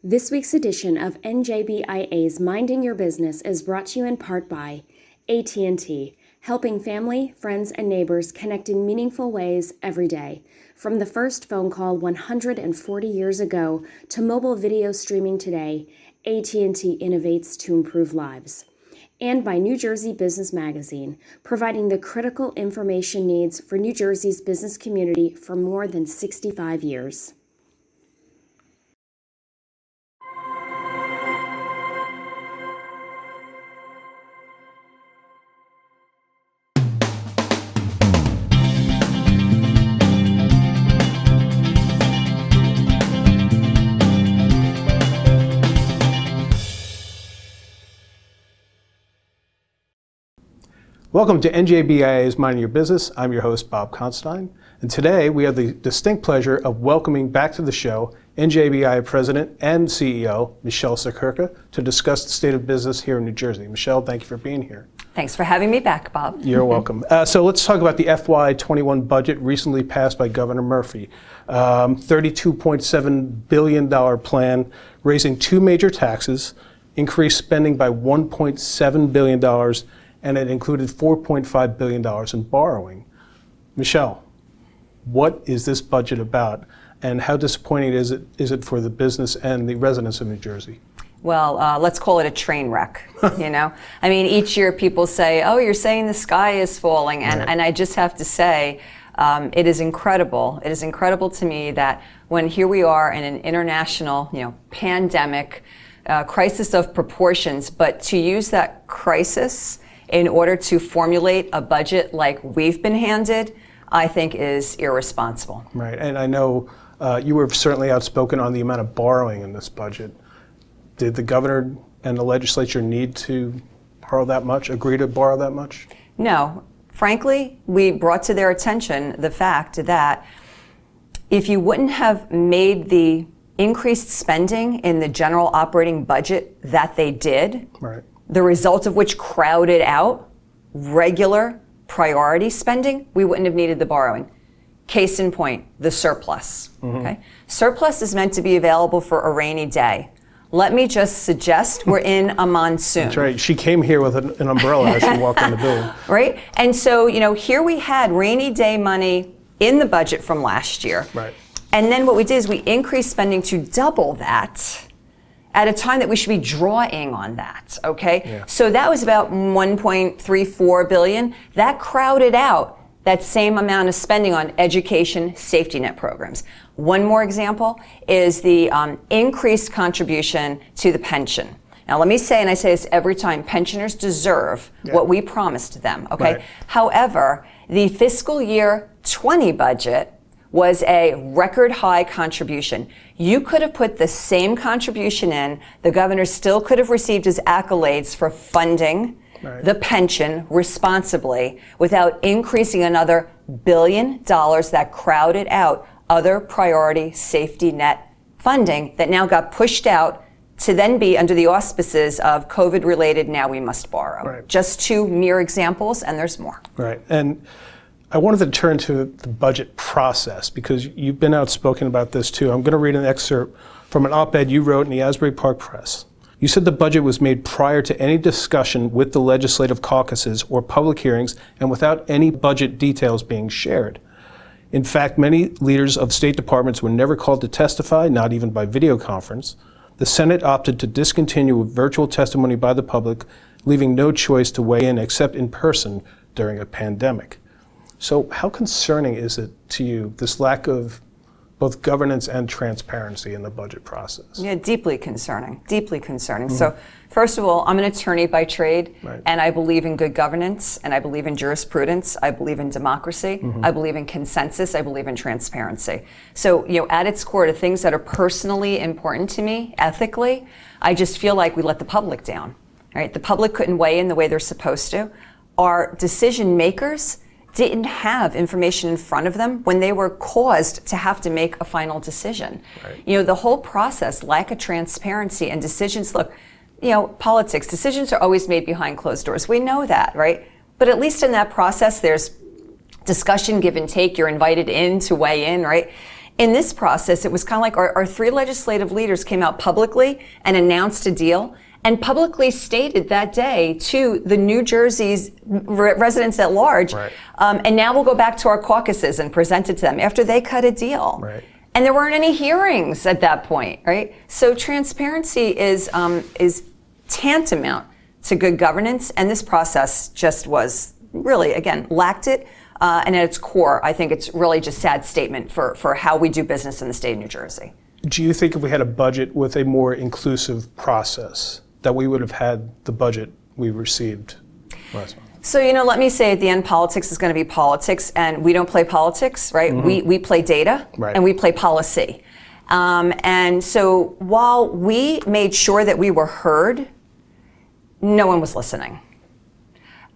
This week's edition of NJBIA's Minding Your Business is brought to you in part by AT&T, helping family, friends, and neighbors connect in meaningful ways every day. From the first phone call 140 years ago to mobile video streaming today, AT&T innovates to improve lives. And by New Jersey Business Magazine, providing the critical information needs for New Jersey's business community for more than 65 years. Welcome to NJBIA's Minding Your Business. I'm your host, Bob Constein, and today we have the distinct pleasure of welcoming back to the show NJBIA President and CEO, Michele Siekerka, to discuss the state of business here in New Jersey. Michele, thank you for being here. Thanks for having me back, Bob. You're welcome. So let's talk about the FY21 budget recently passed by Governor Murphy. $32.7 billion plan, raising two major taxes, increased spending by $1.7 billion, and it included $4.5 billion in borrowing. Michele, what is this budget about, and how disappointing is it for the business and the residents of New Jersey? Well, let's call it a train wreck, you know? I mean, each year people say, oh, you're saying the sky is falling, and, right. And I just have to say, it is incredible. It is incredible to me that when here we are in an international, pandemic, crisis of proportions, but to use that crisis in order to formulate a budget like we've been handed, I think is irresponsible. Right, and I know you were certainly outspoken on the amount of borrowing in this budget. Did the governor and the legislature need to borrow that much, agree to borrow that much? No. Frankly, we brought to their attention the fact that if you wouldn't have made the increased spending in the general operating budget that they did, right, the result of which crowded out regular priority spending, we wouldn't have needed the borrowing. Case in point, the surplus. Mm-hmm. Okay? Surplus is meant to be available for a rainy day. Let me just suggest we're in a monsoon. That's right. She came here with an umbrella as she walked in the building. Right? And so, here we had rainy day money in the budget from last year. Right. And then what we did is we increased spending to double that at a time that we should be drawing on that, okay? Yeah. So that was about $1.34 billion. That crowded out that same amount of spending on education safety net programs. One more example is the increased contribution to the pension. Now let me say, and I say this every time, pensioners deserve what we promised them, okay? Right. However, the fiscal year 20 budget was a record high contribution. You could have put the same contribution in, the governor still could have received his accolades for funding the pension responsibly without increasing another $1 billion that crowded out other priority safety net funding that now got pushed out to then be under the auspices of COVID-related, now we must borrow. Right. Just two mere examples, and there's more. Right. And I wanted to turn to the budget process because you've been outspoken about this too. I'm going to read an excerpt from an op-ed you wrote in the Asbury Park Press. You said the budget was made prior to any discussion with the legislative caucuses or public hearings and without any budget details being shared. In fact, many leaders of state departments were never called to testify, not even by video conference. The Senate opted to discontinue virtual testimony by the public, leaving no choice to weigh in except in person during a pandemic. So how concerning is it to you, this lack of both governance and transparency in the budget process? Yeah, deeply concerning, deeply concerning. Mm-hmm. So first of all, I'm an attorney by trade, and I believe in good governance, and I believe in jurisprudence, I believe in democracy, I believe in consensus, I believe in transparency. So, at its core, the things that are personally important to me, ethically, I just feel like we let the public down, right? The public couldn't weigh in the way they're supposed to. Our decision makers didn't have information in front of them when they were caused to have to make a final decision. Right. The whole process, lack of transparency and decisions, look, politics, decisions are always made behind closed doors. We know that, right? But at least in that process, there's discussion, give and take, you're invited in to weigh in, right? in this process, it was kind of like our three legislative leaders came out publicly and announced a deal and publicly stated that day to the New Jersey's residents at large, right. And now we'll go back to our caucuses and present it to them after they cut a deal. Right. And there weren't any hearings at that point, right? So transparency is tantamount to good governance, and this process just was really, again, lacked it. And at its core, I think it's really just a sad statement for how we do business in the state of New Jersey. Do you think if we had a budget with a more inclusive process, that we would have had the budget we received last month? So, let me say at the end, politics is going to be politics, and we don't play politics, right? Mm-hmm. We play data, right. And we play policy. And so while we made sure that we were heard, no one was listening.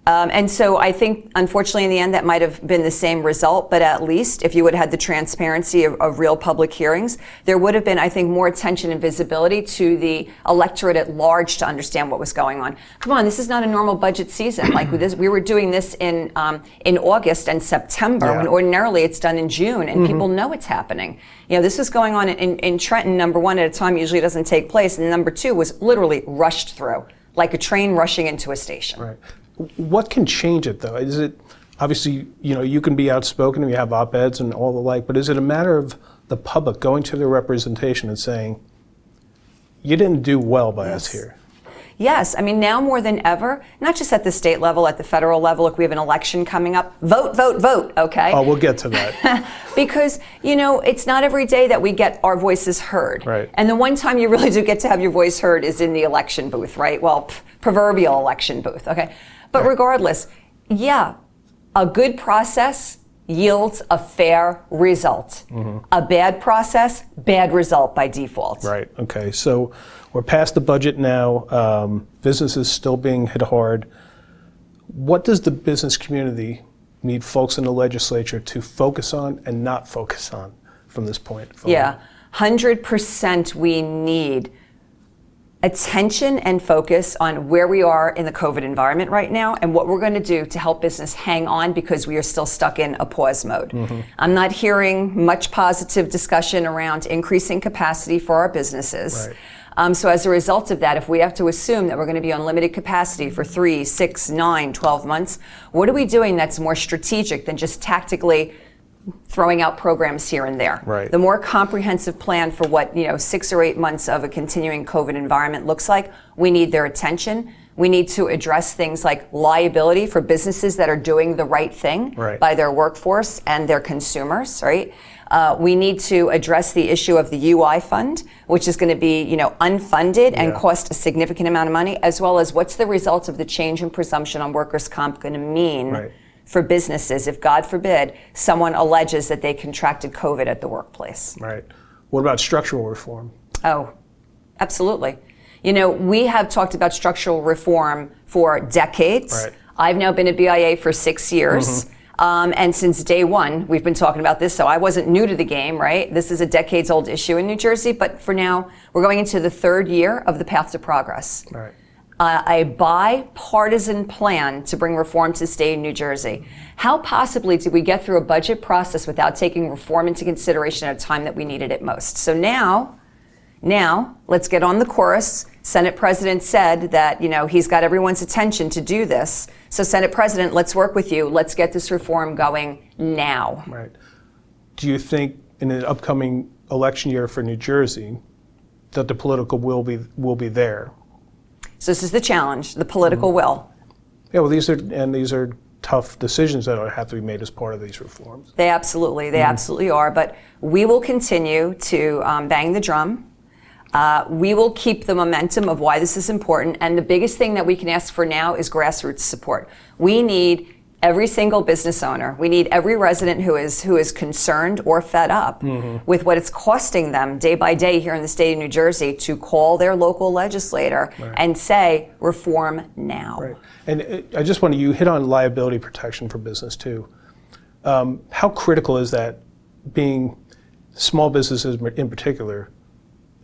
And so I think, unfortunately, in the end, that might have been the same result, but at least if you would have had the transparency of real public hearings, there would have been, I think, more attention and visibility to the electorate at large to understand what was going on. Come on, this is not a normal budget season. Like this, we were doing this in August and September, when ordinarily it's done in June, and people know it's happening. This was going on in Trenton, number one, at a time usually it doesn't take place, and number two was literally rushed through, like a train rushing into a station. Right. What can change it, though? Is it, obviously, you can be outspoken and you have op-eds and all the like, but is it a matter of the public going to their representation and saying, you didn't do well by us here? Yes, I mean, now more than ever, not just at the state level, at the federal level, look, we have an election coming up. Vote, vote, vote, okay? Oh, we'll get to that. Because, it's not every day that we get our voices heard. Right. And the one time you really do get to have your voice heard is in the election booth, right? Well, proverbial election booth, okay? But regardless, a good process yields a fair result. Mm-hmm. A bad process, bad result by default. Right, okay. So we're past the budget now. Business is still being hit hard. What does the business community need folks in the legislature to focus on and not focus on from this point forward? Yeah, 100% we need attention and focus on where we are in the COVID environment right now and what we're going to do to help business hang on because we are still stuck in a pause mode. Mm-hmm. I'm not hearing much positive discussion around increasing capacity for our businesses. Right. So as a result of that, if we have to assume that we're going to be on limited capacity for 3, 6, 9, 12 months, what are we doing that's more strategic than just tactically throwing out programs here and there? Right. The more comprehensive plan for what 6 or 8 months of a continuing COVID environment looks like, we need their attention. We need to address things like liability for businesses that are doing the right thing by their workforce and their consumers, right? We need to address the issue of the UI fund, which is going to be, unfunded and cost a significant amount of money, as well as what's the result of the change in presumption on workers' comp going to mean for businesses if, God forbid, someone alleges that they contracted COVID at the workplace. Right. What about structural reform? Oh, absolutely. We have talked about structural reform for decades. Right. I've now been at BIA for 6 years. Mm-hmm. And since day one, we've been talking about this, so I wasn't new to the game, right? This is a decades-old issue in New Jersey, but for now, we're going into the 3rd year of the Path to Progress. Right. A bipartisan plan to bring reform to the state of New Jersey. How possibly did we get through a budget process without taking reform into consideration at a time that we needed it most? So now, let's get on the chorus. Senate President said that, he's got everyone's attention to do this. So Senate President, let's work with you. Let's get this reform going now. Right. Do you think in an upcoming election year for New Jersey that the political will be there? So this is the challenge, the political will. Yeah, well, these are tough decisions that have to be made as part of these reforms. They absolutely are. But we will continue to bang the drum. We will keep the momentum of why this is important. And the biggest thing that we can ask for now is grassroots support. We need every single business owner. We need every resident who is concerned or fed up with what it's costing them day by day here in the state of New Jersey to call their local legislator and say, reform now. Right. And I just want you hit on liability protection for business too. How critical is that, being small businesses in particular?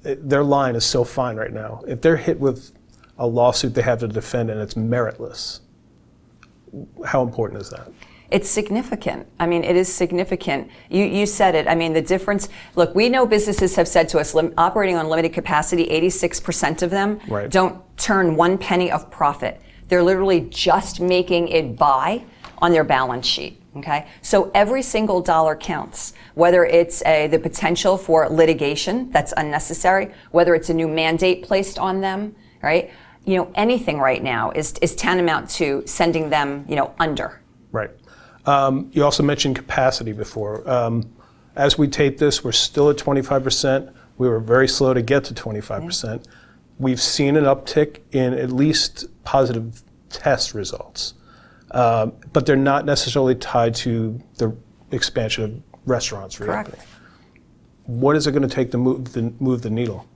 Their line is so fine right now. If they're hit with a lawsuit they have to defend and it's meritless, how important is that? It's significant. I mean, it is significant. You said it. I mean, the difference, look, we know businesses have said to us, operating on limited capacity, 86% of them don't turn 1 penny of profit. They're literally just making it by on their balance sheet. Okay, so every single dollar counts, whether it's the potential for litigation that's unnecessary, whether it's a new mandate placed on them, right? Anything right now is tantamount to sending them, under. Right. You also mentioned capacity before. As we tape this, we're still at 25%. We were very slow to get to 25%. Yeah. We've seen an uptick in at least positive test results. But they're not necessarily tied to the expansion of restaurants reopening. Correct. What is it going to take to move the needle?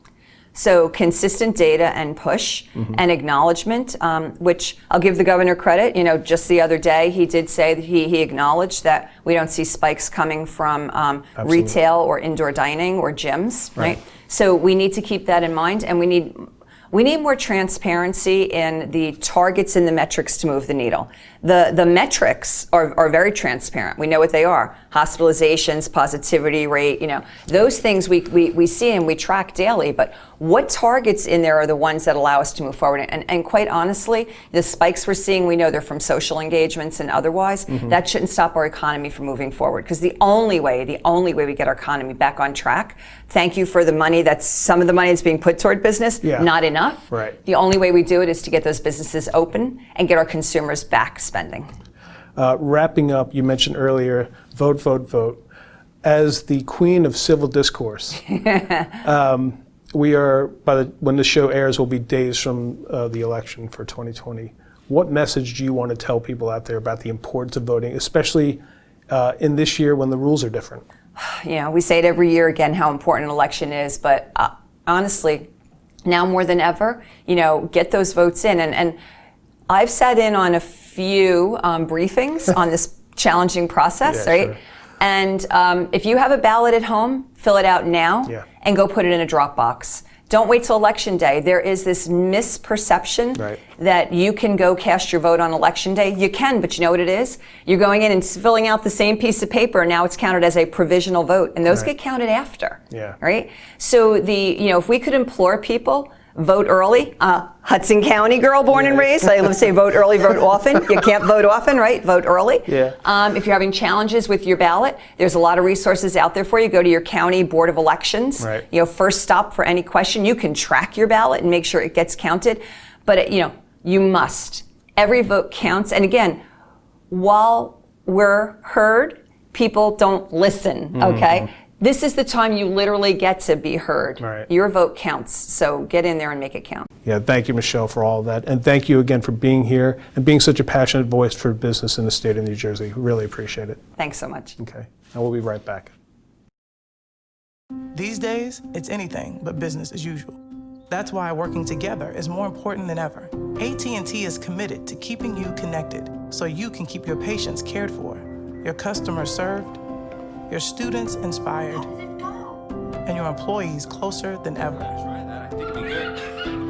So consistent data and push and acknowledgement, which I'll give the governor credit. Just the other day he did say that he acknowledged that we don't see spikes coming from retail or indoor dining or gyms, right? So we need to keep that in mind, and we need more transparency in the targets and the metrics to move the needle. The metrics are very transparent. We know what they are. Hospitalizations, positivity rate, those things we see and we track daily, but what targets in there are the ones that allow us to move forward? And quite honestly, the spikes we're seeing, we know they're from social engagements and otherwise. That shouldn't stop our economy from moving forward, because the only way we get our economy back on track, thank you for the money, some of the money that's being put toward business, not enough. Right. The only way we do it is to get those businesses open and get our consumers back spending. Wrapping up, you mentioned earlier, vote, vote, vote. As the queen of civil discourse, we are, when the show airs, will be days from the election for 2020. What message do you want to tell people out there about the importance of voting, especially in this year when the rules are different? We say it every year again, how important an election is, but honestly, now more than ever, get those votes in. And I've sat in on a few briefings on this challenging process, right? Sure. And if you have a ballot at home, fill it out now and go put it in a drop box. Don't wait till election day. There is this misperception that you can go cast your vote on election day. You can, but you know what it is? You're going in and filling out the same piece of paper, and now it's counted as a provisional vote, and those get counted after, right? So if we could implore people, vote early. Hudson County girl, born and raised. I love to say vote early, vote often. You can't vote often, right? Vote early. If you're having challenges with your ballot, there's a lot of resources out there for you. Go to your county board of elections. First stop for any question. You can track your ballot and make sure it gets counted. But you must. Every vote counts. And again, while we're heard, people don't listen. Okay. This is the time you literally get to be heard. Your vote counts, so get in there and make it count. Yeah, thank you, Michele, for all of that. And thank you again for being here and being such a passionate voice for business in the state of New Jersey. Really appreciate it. Thanks so much. Okay, and we'll be right back. These days, it's anything but business as usual. That's why working together is more important than ever. AT&T is committed to keeping you connected so you can keep your patients cared for, your customers served, your students inspired, and your employees closer than ever.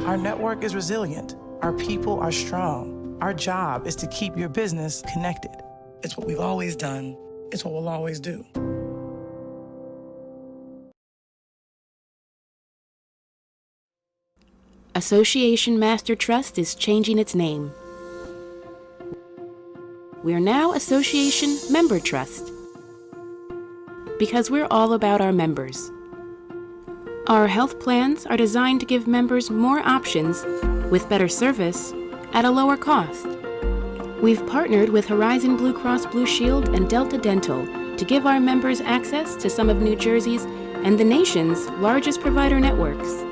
Our network is resilient. Our people are strong. Our job is to keep your business connected. It's what we've always done. It's what we'll always do. Association Master Trust is changing its name. We are now Association Member Trust, because we're all about our members. Our health plans are designed to give members more options with better service at a lower cost. We've partnered with Horizon Blue Cross Blue Shield and Delta Dental to give our members access to some of New Jersey's and the nation's largest provider networks.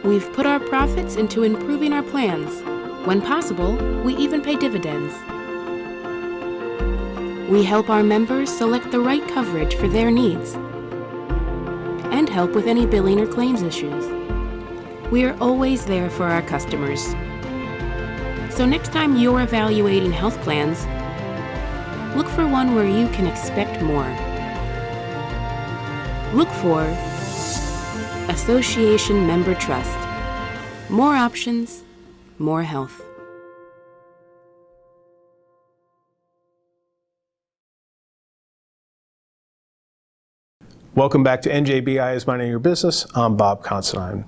We've put our profits into improving our plans. When possible, we even pay dividends. We help our members select the right coverage for their needs and help with any billing or claims issues. We are always there for our customers. So next time you're evaluating health plans, look for one where you can expect more. Look for Association Member Trust. More options, more health. Welcome back to NJBIA's Minding Your Business. I'm Bob Considine.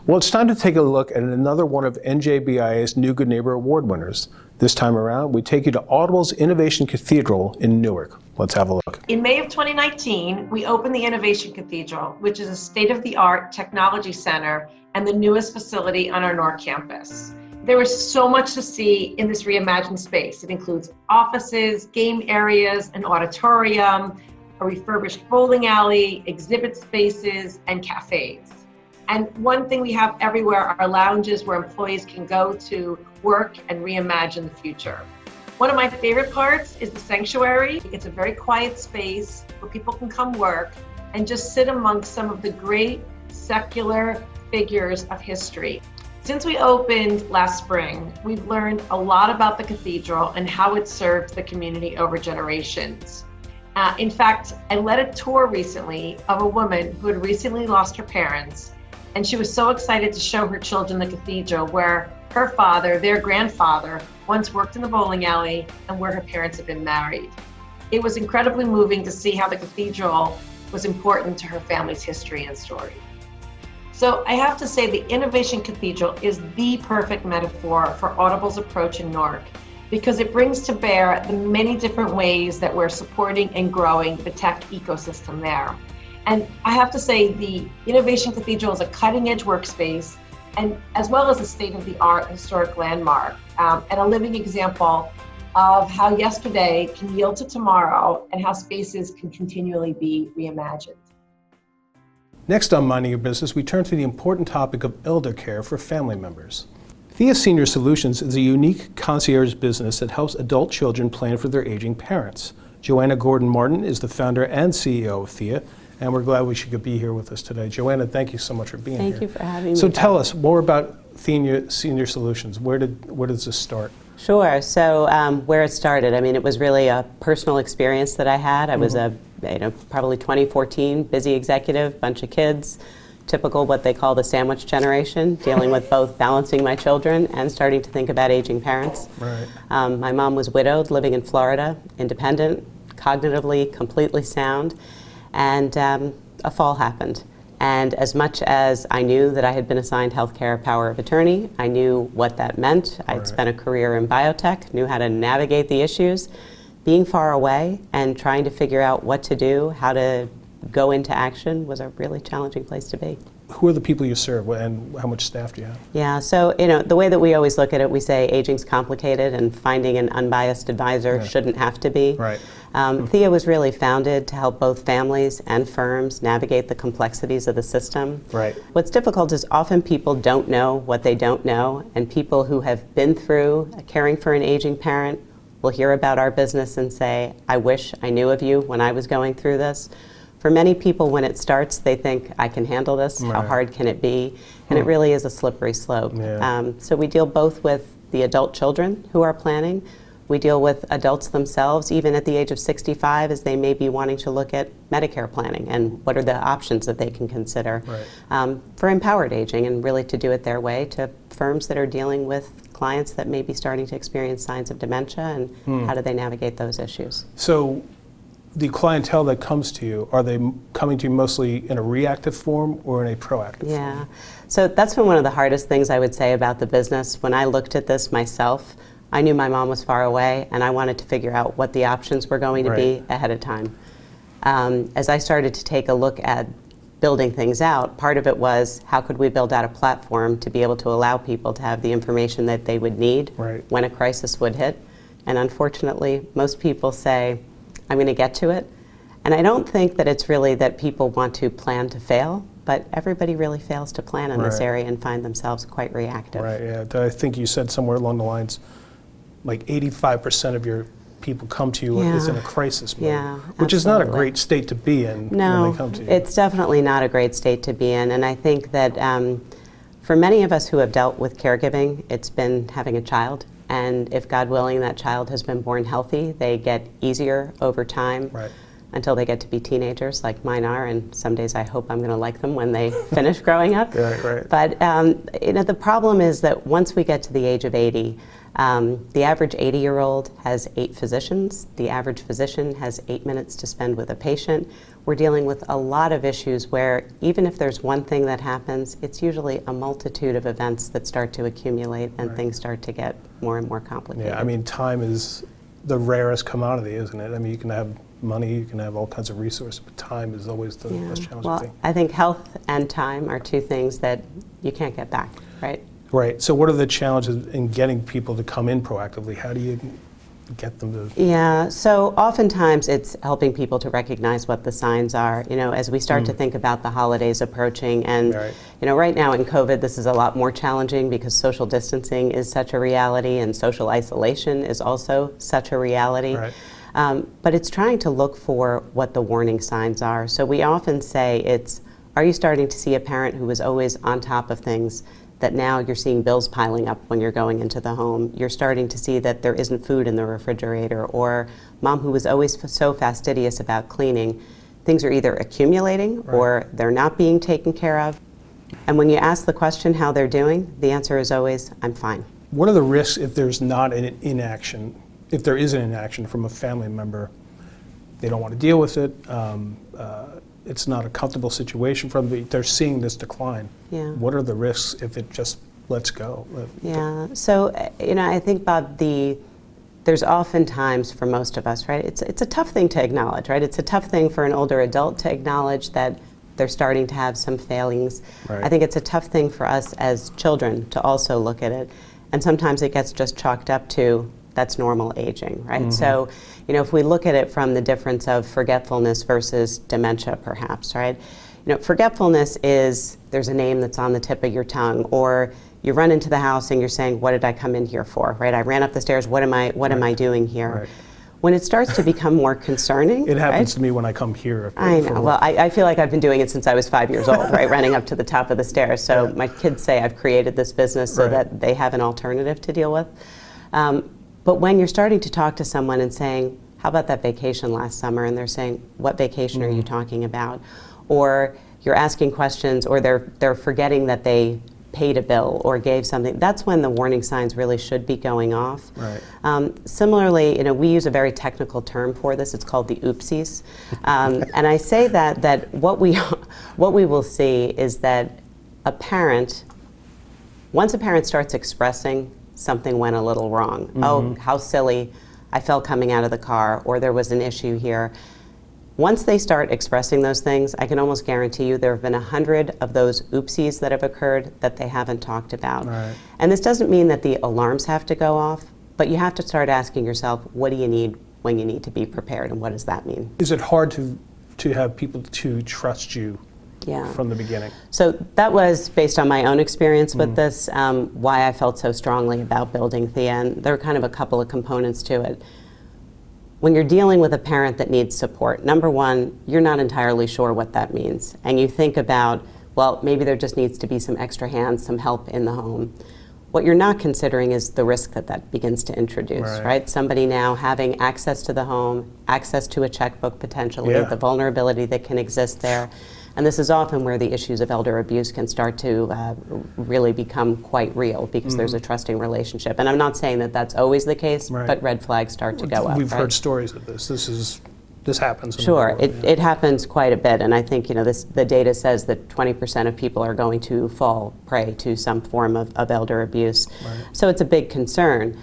Well, it's time to take a look at another one of NJBIA's New Good Neighbor Award winners. This time around, we take you to Audible's Innovation Cathedral in Newark. Let's have a look. In May of 2019, we opened the Innovation Cathedral, which is a state-of-the-art technology center and the newest facility on our Newark campus. There was so much to see in this reimagined space. It includes offices, game areas, an auditorium, a refurbished bowling alley, exhibit spaces, and cafes. And one thing we have everywhere are lounges where employees can go to work and reimagine the future. One of my favorite parts is the sanctuary. It's a very quiet space where people can come work and just sit amongst some of the great secular figures of history. Since we opened last spring, we've learned a lot about the cathedral and how it served the community over generations. In fact, I led a tour recently of a woman who had recently lost her parents, and she was so excited to show her children the cathedral where her father, their grandfather, once worked in the bowling alley and where her parents had been married. It was incredibly moving to see how the cathedral was important to her family's history and story. So I have to say the Innovation Cathedral is the perfect metaphor for Audible's approach in Newark, because it brings to bear the many different ways that we're supporting and growing the tech ecosystem there. And I have to say the Innovation Cathedral is a cutting-edge workspace, and as well as a state-of-the-art historic landmark, and a living example of how yesterday can yield to tomorrow and how spaces can continually be reimagined. Next on Minding Your Business, we turn to the important topic of eldercare for family members. Theia Senior Solutions is a unique concierge business that helps adult children plan for their aging parents. Joanna Gordon-Martin is the founder and CEO of Theia, and we're glad she could be here with us today. Joanna, thank you so much for being here. Thank you for having me. So tell us more about Theia Senior Solutions. Where does this start? Sure. So where it started, I mean, it was really a personal experience that I had. I was probably 2014, busy executive, bunch of kids, typical what they call the sandwich generation, dealing with both balancing my children and starting to think about aging parents. Right. My mom was widowed, living in Florida, independent, cognitively completely sound, and a fall happened. And as much as I knew that I had been assigned healthcare power of attorney, I knew what that meant. I'd spent a career in biotech, knew how to navigate the issues. Being far away and trying to figure out what to do, how to go into action was a really challenging place to be. Who are the people you serve and how much staff do you have? Yeah, so the way that we always look at it, we say aging's complicated and finding an unbiased advisor shouldn't have to be. Right. Theia was really founded to help both families and firms navigate the complexities of the system. Right. What's difficult is often people don't know what they don't know, and people who have been through caring for an aging parent will hear about our business and say, I wish I knew of you when I was going through this. For many people, when it starts, they think, I can handle this, how hard can it be? And it really is a slippery slope. Yeah. So we deal both with the adult children who are planning. We deal with adults themselves, even at the age of 65, as they may be wanting to look at Medicare planning and what are the options that they can consider for empowered aging, and really to do it their way, to firms that are dealing with clients that may be starting to experience signs of dementia, and how do they navigate those issues. So the clientele that comes to you, are they coming to you mostly in a reactive form or in a proactive form? So that's been one of the hardest things I would say about the business. When I looked at this myself, I knew my mom was far away and I wanted to figure out what the options were going to be ahead of time. As I started to take a look at building things out, part of it was how could we build out a platform to be able to allow people to have the information that they would need when a crisis would hit. And unfortunately, most people say, I'm going to get to it. And I don't think that it's really that people want to plan to fail, but everybody really fails to plan in this area and find themselves quite reactive. Right, yeah. I think you said somewhere along the lines, like 85% of your people come to you is in a crisis mode, which is not a great state to be in when they come to you. It's definitely not a great state to be in. And I think that for many of us who have dealt with caregiving, it's been having a child. And if, God willing, that child has been born healthy, they get easier over time until they get to be teenagers like mine are. And some days I hope I'm going to like them when they finish growing up. But the problem is that once we get to the age of 80, the average 80-year-old has 8 physicians. The average physician has 8 minutes to spend with a patient. we're dealing with a lot of issues where even if there's one thing that happens, it's usually a multitude of events that start to accumulate and things start to get more and more complicated. Yeah, I mean, time is the rarest commodity, isn't it? I mean, you can have money, you can have all kinds of resources, but time is always the most challenging well, thing. I think health and time are two things that you can't get back, right? Right. So what are the challenges in getting people to come in proactively? How do you get them to? Yeah, so oftentimes it's helping people to recognize what the signs are, as we start to think about the holidays approaching. And, right now in COVID, this is a lot more challenging because social distancing is such a reality and social isolation is also such a reality. Right. But it's trying to look for what the warning signs are. So we often say are you starting to see a parent who was always on top of things that now you're seeing bills piling up when you're going into the home? You're starting to see that there isn't food in the refrigerator, or mom who was always so fastidious about cleaning, things are either accumulating or they're not being taken care of. And when you ask the question how they're doing, the answer is always, I'm fine. What are the risks if there's not an inaction, if there is an inaction from a family member? They don't want to deal with it. It's not a comfortable situation for them. They're seeing this decline. Yeah. What are the risks if it just lets go? Yeah. So, I think, Bob, there's often times for most of us, right? It's a tough thing to acknowledge, right? It's a tough thing for an older adult to acknowledge that they're starting to have some failings. Right. I think it's a tough thing for us as children to also look at it. And sometimes it gets just chalked up to that's normal aging, right? So, if we look at it from the difference of forgetfulness versus dementia, perhaps, right? Forgetfulness is there's a name that's on the tip of your tongue, or you run into the house and you're saying, what did I come in here for, right? I ran up the stairs, what am I doing here? Right. When it starts to become more concerning, It happens to me when I come here. I know. Well, I feel like I've been doing it since I was 5 years old, right? Running up to the top of the stairs. So my kids say I've created this business so that they have an alternative to deal with. But when you're starting to talk to someone and saying, how about that vacation last summer? And they're saying, what vacation are you talking about? Or you're asking questions, or they're forgetting that they paid a bill or gave something. That's when the warning signs really should be going off. Right. Similarly, we use a very technical term for this. It's called the oopsies. And I say that what we will see is that once a parent starts expressing something went a little wrong. Oh, how silly, I fell coming out of the car, or there was an issue here. Once they start expressing those things, I can almost guarantee you there have been 100 of those oopsies that have occurred that they haven't talked about. Right. And this doesn't mean that the alarms have to go off, but you have to start asking yourself, what do you need when you need to be prepared, and what does that mean? Is it hard to have people to trust you from the beginning? So that was based on my own experience with this, why I felt so strongly about building Theia, and there are kind of a couple of components to it. When you're dealing with a parent that needs support, number one, you're not entirely sure what that means. And you think about, well, maybe there just needs to be some extra hands, some help in the home. What you're not considering is the risk that begins to introduce, right? Somebody now having access to the home, access to a checkbook potentially, the vulnerability that can exist there. And this is often where the issues of elder abuse can start to really become quite real, because there's a trusting relationship. And I'm not saying that that's always the case, but red flags start to go up. We've heard stories of this. This happens. Sure, it happens quite a bit, and I think the data says that 20% of people are going to fall prey to some form of elder abuse. So it's a big concern.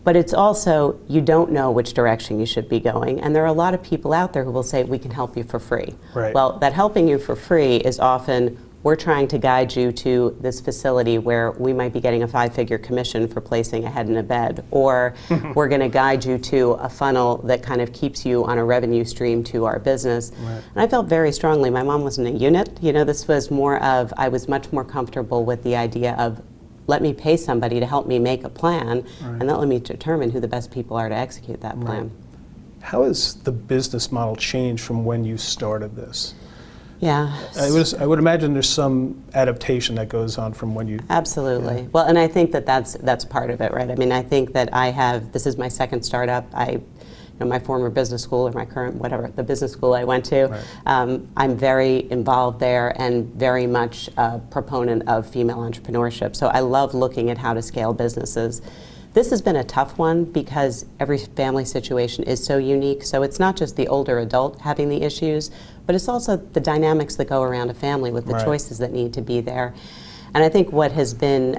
But it's also, you don't know which direction you should be going. And there are a lot of people out there who will say, we can help you for free. Right. Well, that helping you for free is often, we're trying to guide you to this facility where we might be getting a 5-figure commission for placing a head in a bed. Or we're going to guide you to a funnel that kind of keeps you on a revenue stream to our business. Right. And I felt very strongly, my mom wasn't a unit. This was more of, I was much more comfortable with the idea of, let me pay somebody to help me make a plan, and then let me determine who the best people are to execute that plan. How has the business model changed from when you started this? Yeah. I would imagine there's some adaptation that goes on from when you... Absolutely. Yeah. Well, and I think that's part of it, right? I mean, I think that this is my second startup. My former business school, or my current, whatever, the business school I went to, I'm very involved there and very much a proponent of female entrepreneurship. So I love looking at how to scale businesses. This has been a tough one because every family situation is so unique. So it's not just the older adult having the issues, but it's also the dynamics that go around a family with the Right. choices that need to be there. And I think what has been,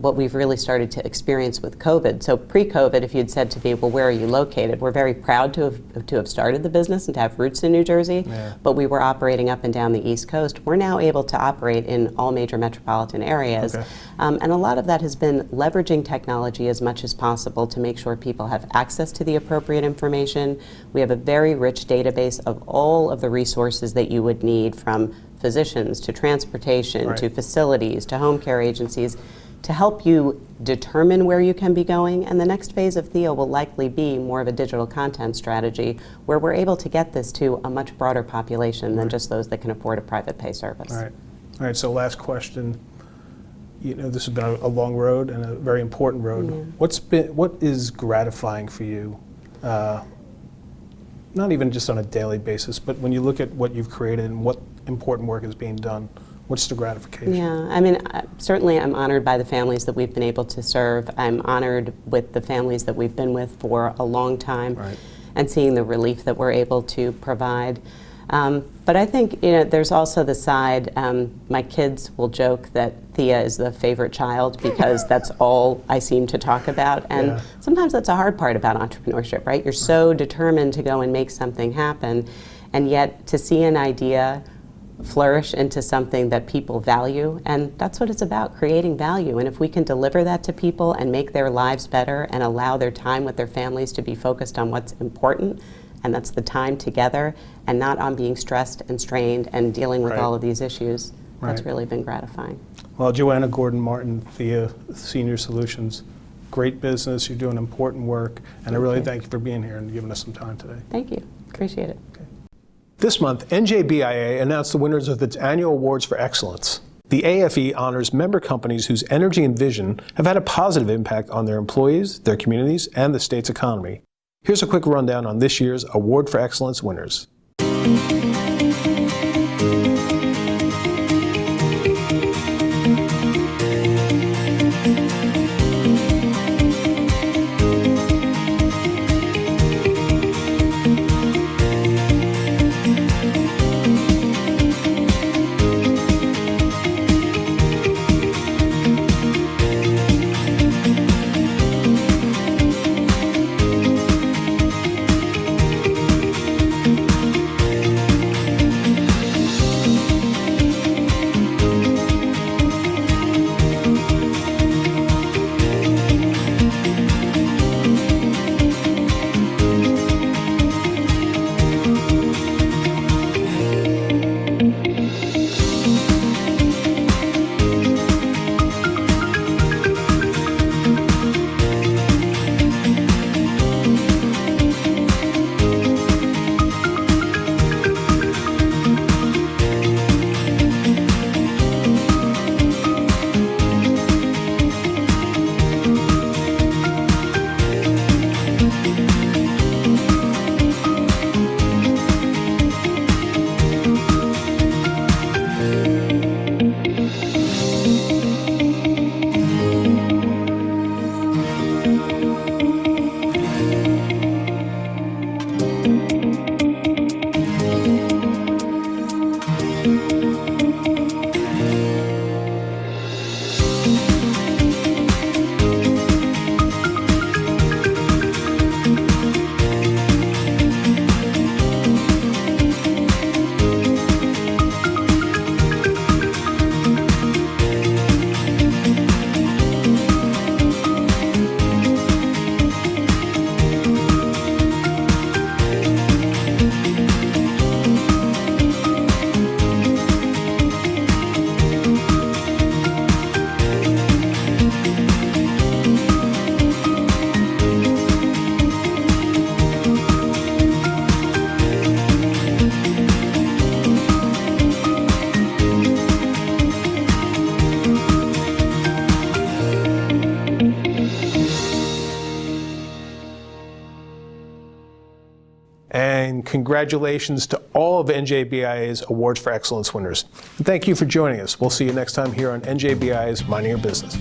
what we've really started to experience with COVID, so pre-COVID, if you'd said to me, well, where are you located? We're very proud to have started the business and to have roots in New Jersey, but we were operating up and down the East Coast. We're now able to operate in all major metropolitan areas. Okay. And a lot of that has been leveraging technology as much as possible to make sure people have access to the appropriate information. We have a very rich database of all of the resources that you would need, from physicians to transportation, Right. to facilities, to home care agencies, to help you determine where you can be going. And the next phase of Theia will likely be more of a digital content strategy, where we're able to get this to a much broader population than just those that can afford a private pay service. All right, so last question. You know, this has been a long road and a very important road. Yeah. What is gratifying for you, not even just on a daily basis, but when you look at what you've created and what important work is being done, what's the gratification? Yeah, I mean, certainly I'm honored by the families that we've been able to serve. I'm honored with the families that we've been with for a long time, Right. and seeing the relief that we're able to provide. But I think, you know, there's also the side, my kids will joke that Theia is the favorite child because that's all I seem to talk about. And Yeah. sometimes that's a hard part about entrepreneurship, right? You're so determined to go and make something happen, and yet to see an idea flourish into something that people value, and that's what it's about, creating value. And if we can deliver that to people and make their lives better and allow their time with their families to be focused on what's important, and that's the time together and not on being stressed and strained and dealing with Right. all of these issues, that's Right. really been gratifying. Well, Joanna Gordon-Martin, Theia Senior Solutions, great business. You're doing important work, and I really thank you for being here and giving us some time today. Thank you, appreciate it. This month, NJBIA announced the winners of its annual awards for excellence. The AFE honors member companies whose energy and vision have had a positive impact on their employees, their communities, and the state's economy. Here's a quick rundown on this year's Award for Excellence winners. And congratulations to all of NJBIA's Awards for Excellence winners. And thank you for joining us. We'll see you next time here on NJBIA's Minding Your Business.